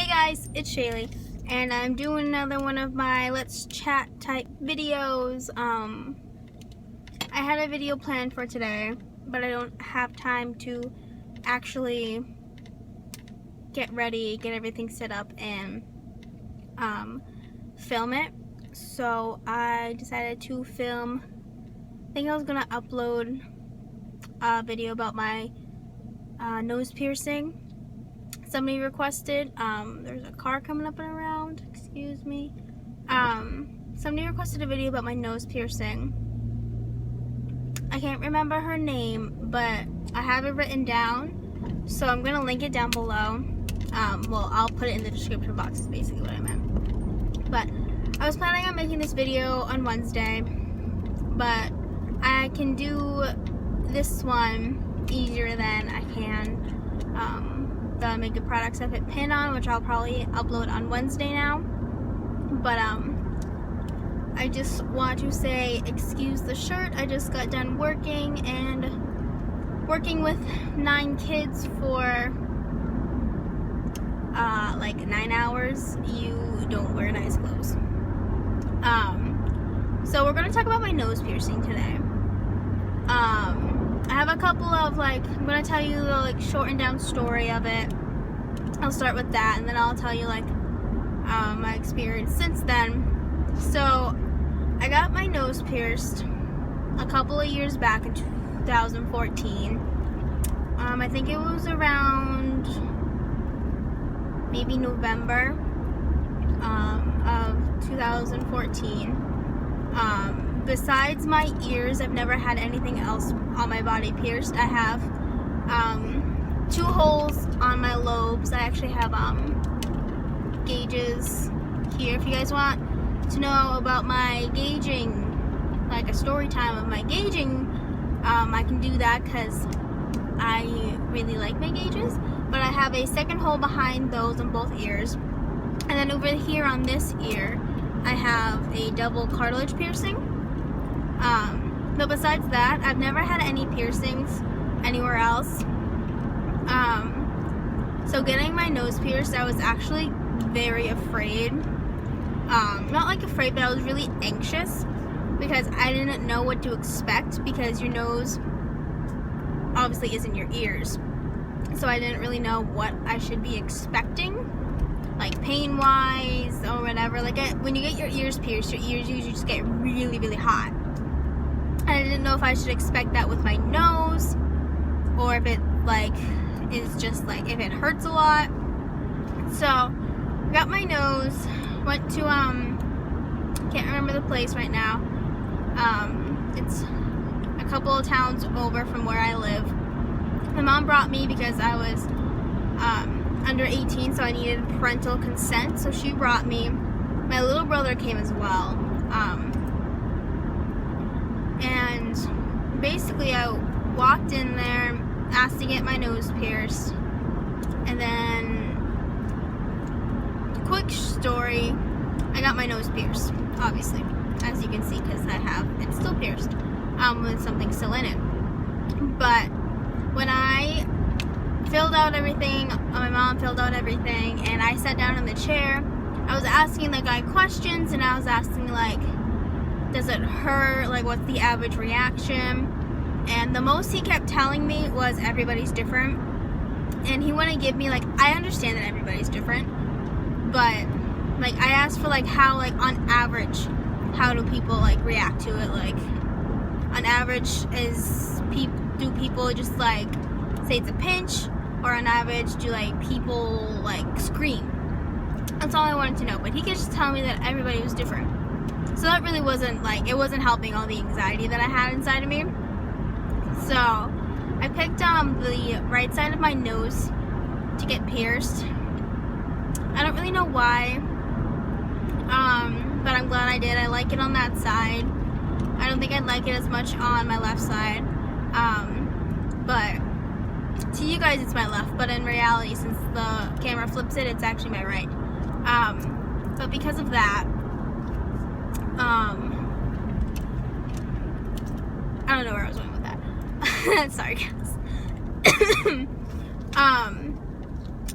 guys, it's Shaylee, and I'm doing another one of my let's chat type videos. I had a video planned for today, but I don't have time to actually get ready, get everything set up, and film it. So I decided to film. I think I was gonna upload a video about my nose piercing. Somebody requested, there's a car coming up and around, excuse me. Somebody requested a video about my nose piercing. I can't remember her name, but I have it written down, so I'm gonna link it down below. Well, I'll put it in the description box, is basically what I meant. But I was planning on making this video on Wednesday, but I can do this one easier than I can the Make Good Products I Fit pin on, which I'll probably upload on Wednesday now. But I just want to say, excuse the shirt. I just got done working with 9 kids for like 9 hours. You don't wear nice clothes. So we're gonna talk about my nose piercing today. I have a couple of I'm gonna tell you the shortened down story of it. I'll start with that, and then I'll tell you my experience since then. So I got my nose pierced a couple of years back in 2014. I think it was around maybe November of 2014. Besides my ears, I've never had anything else on my body pierced. I have 2 holes on my lobes. I actually have gauges here. If you guys want to know about my gauging, like a story time of my gauging, I can do that because I really like my gauges. But I have a second hole behind those on both ears. And then over here on this ear, I have a double cartilage piercing. But besides that, I've never had any piercings anywhere else. So getting my nose pierced, I was actually very afraid. Not afraid, but I was really anxious because I didn't know what to expect, because your nose obviously isn't your ears. So I didn't really know what I should be expecting, pain-wise or whatever. When you get your ears pierced, your ears usually just get really, really hot. And I didn't know if I should expect that with my nose, or if it is just if it hurts a lot. So got my nose, went to can't remember the place right now. It's a couple of towns over from where I live. My mom brought me because I was under 18, so I needed parental consent, so she brought me. My little brother came as well. And basically I walked in there, asked to get my nose pierced, and then, quick story, I got my nose pierced, obviously, as you can see, because it's still pierced, with something still in it. But when I filled out everything, my mom filled out everything, and I sat down in the chair, I was asking the guy questions, and I was asking does it hurt, what's the average reaction? And the most he kept telling me was everybody's different. And he wouldn't give me I understand that everybody's different, but I asked for how on average, how do people react to it? On average, do people just say it's a pinch, or on average do people scream? That's all I wanted to know. But he could just tell me that everybody was different. So that really wasn't it wasn't helping all the anxiety that I had inside of me. So I picked the right side of my nose to get pierced. I don't really know why, but I'm glad I did. I like it on that side. I don't think I'd like it as much on my left side, but to you guys it's my left, but in reality, since the camera flips it, it's actually my right. But because of that, I don't know where I was going with that. Sorry guys.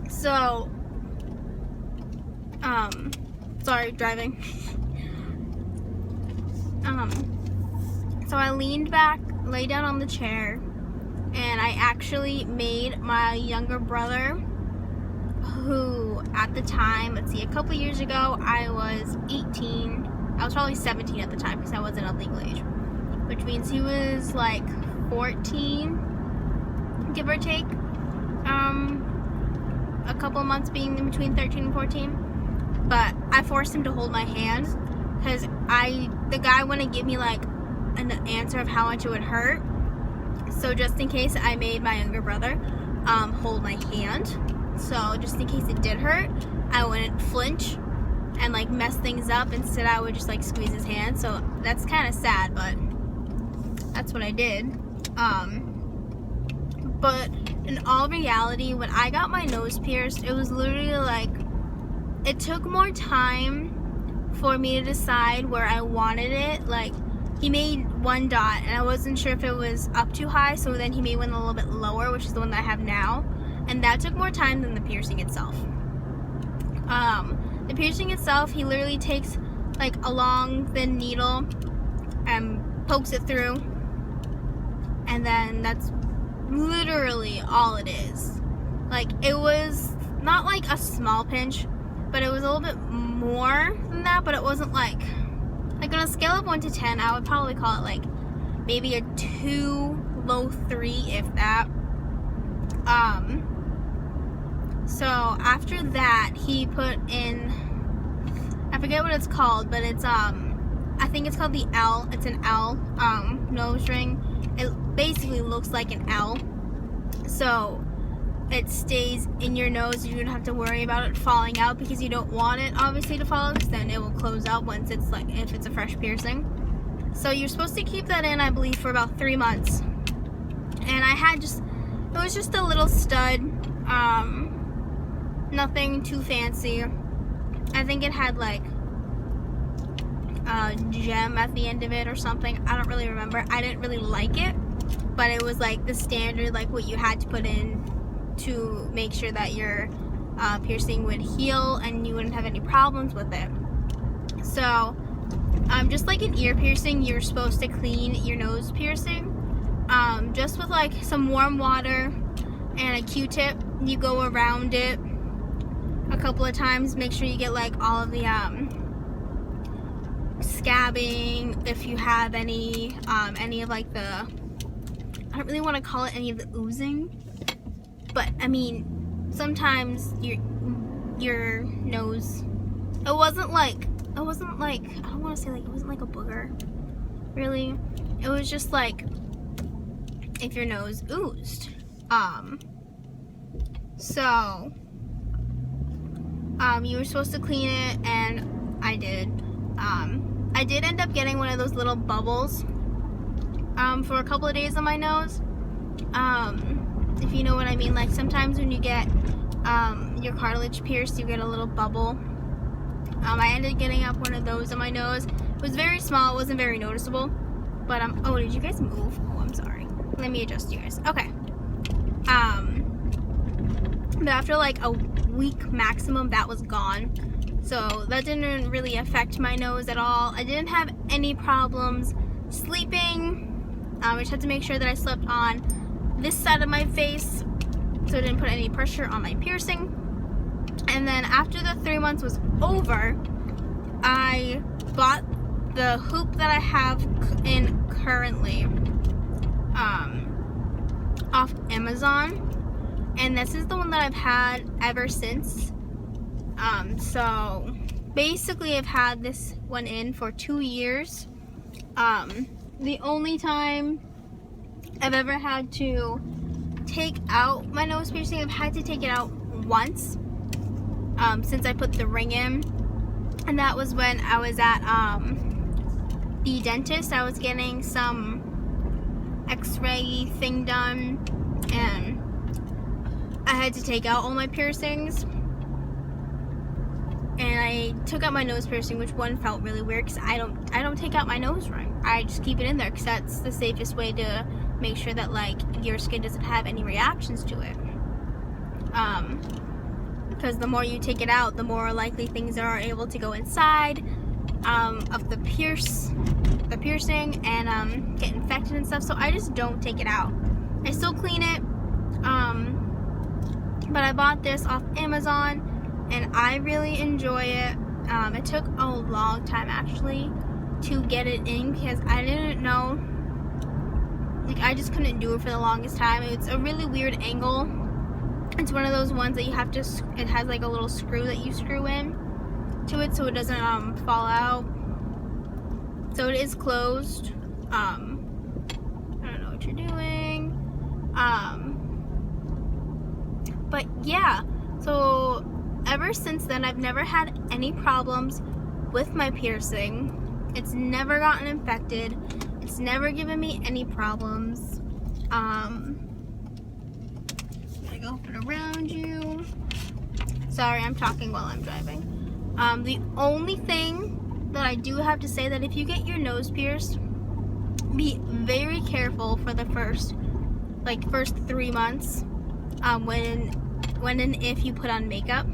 So Sorry, driving. So I leaned back, lay down on the chair, and I actually made my younger brother, who at the time, let's see, a couple years ago, I was 18. I was probably 17 at the time because I wasn't of legal age, which means he was like 14, give or take. A couple months being in between 13 and 14. But I forced him to hold my hand because the guy wouldn't give me like an answer of how much it would hurt. So just in case, I made my younger brother hold my hand. So just in case it did hurt, I wouldn't flinch and like mess things up. Instead, I would just like squeeze his hand. So that's kind of sad, but that's what I did. But in all reality, when I got my nose pierced, it was literally like, it took more time for me to decide where I wanted it. Like, he made one dot, and I wasn't sure if it was up too high, so then he made one a little bit lower, which is the one that I have now. And that took more time than the piercing itself. The piercing itself, he literally takes like a long, thin needle and pokes it through. And then that's literally all it is. Like, it was not like a small pinch, but it was a little bit more than that, but it wasn't like on a scale of 1 to 10, I would probably call it like maybe a 2, low 3, if that. So after that, he put in, I forget what it's called, but it's I think it's called the L. It's an L nose ring. It basically looks like an L. So it stays in your nose. You don't have to worry about it falling out because you don't want it obviously to fall out, because then it will close up once it's like, if it's a fresh piercing. So you're supposed to keep that in, I believe, for about 3 months. And I had it was just a little stud, nothing too fancy. I think it had like a gem at the end of it or something. I don't really remember. I didn't really like it, but it was like the standard, like what you had to put in to make sure that your piercing would heal and you wouldn't have any problems with it. So just like an ear piercing, you're supposed to clean your nose piercing just with like some warm water and a Q-tip. You go around it a couple of times, make sure you get like all of the scabbing, if you have any of like the, I don't really want to call it any of the oozing, but I mean, sometimes your nose, it wasn't like, I don't want to say like, it wasn't like a booger, really. It was just like, if your nose oozed. So, you were supposed to clean it, and I did. I did end up getting one of those little bubbles, for a couple of days on my nose. If you know what I mean, like sometimes when you get your cartilage pierced, you get a little bubble. I ended up getting up one of those on my nose. It was very small, it wasn't very noticeable, but oh, did you guys move? Oh, I'm sorry. Let me adjust you guys. Okay. But after like a week maximum, that was gone. So that didn't really affect my nose at all. I didn't have any problems sleeping. I just had to make sure that I slept on this side of my face so it didn't put any pressure on my piercing. And then after the 3 months was over, I bought the hoop that I have in currently off Amazon, and this is the one that I've had ever since. So basically I've had this one in for 2 years. The only time I've ever had to take out my nose piercing, I've had to take it out once since I put the ring in, and that was when I was at the dentist. I was getting some x-ray thing done, and I had to take out all my piercings, and I took out my nose piercing, which one felt really weird because I don't take out my nose ring. I just keep it in there because that's the safest way to make sure that like your skin doesn't have any reactions to it. because the more you take it out, the more likely things are able to go inside of the piercing and get infected and stuff. So I just don't take it out. I still clean it, but I bought this off Amazon and I really enjoy it. It took a long time actually to get it in because I didn't know, like I just couldn't do it for the longest time. It's a really weird angle. It's one of those ones that you have to, it has like a little screw that you screw in to it so it doesn't fall out. So it is closed. I don't know what you're doing. But yeah, so ever since then I've never had any problems with my piercing. It's never gotten infected. It's never given me any problems. I'm gonna go put it around you. Sorry, I'm talking while I'm driving. The only thing that I do have to say that if you get your nose pierced, be very careful for the first 3 months when and if you put on makeup,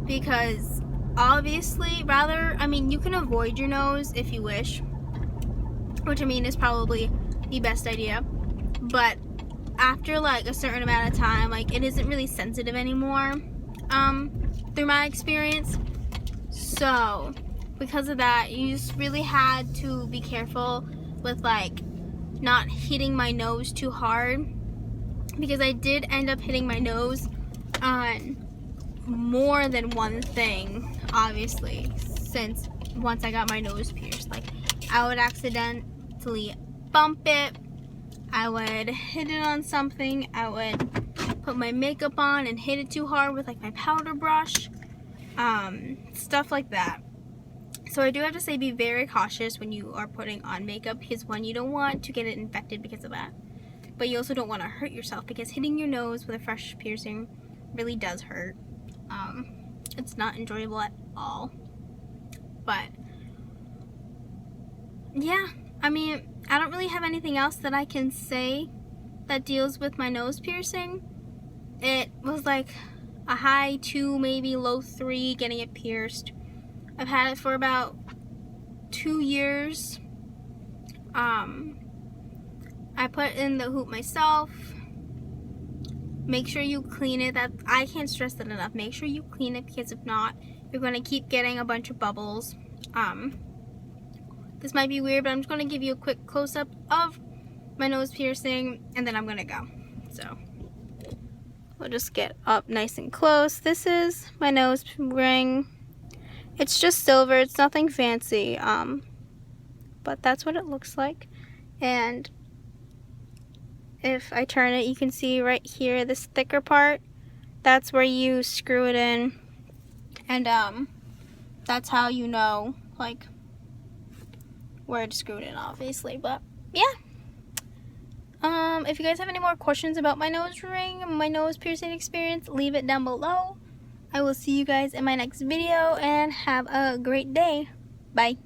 because obviously you can avoid your nose if you wish, which I mean is probably the best idea, but after like a certain amount of time, like it isn't really sensitive anymore, through my experience. So because of that, you just really had to be careful with like not hitting my nose too hard, because I did end up hitting my nose on more than one thing, obviously, since once I got my nose pierced. Like I would accidentally bump it, I would hit it on something, I would put my makeup on and hit it too hard with like my powder brush, stuff like that. So I do have to say, be very cautious when you are putting on makeup, because one, you don't want to get it infected because of that, but you also don't want to hurt yourself, because hitting your nose with a fresh piercing really does hurt. It's not enjoyable at all. But yeah, I mean, I don't really have anything else that I can say that deals with my nose piercing. It was like a high 2, maybe low 3 getting it pierced. I've had it for about 2 years. I put in the hoop myself. Make sure you clean it. That I can't stress that enough. Make sure you clean it, because if not, you're going to keep getting a bunch of bubbles. This might be weird, but I'm just going to give you a quick close-up of my nose piercing, and then I'm going to go. So we'll just get up nice and close. This is my nose ring. It's just silver. It's nothing fancy, but that's what it looks like. And if I turn it, you can see right here, this thicker part, that's where you screw it in, and that's how you know like where to screw it in, obviously. But yeah, if you guys have any more questions about my nose ring, my nose piercing experience, leave it down below. I will see you guys in my next video, and have a great day. Bye.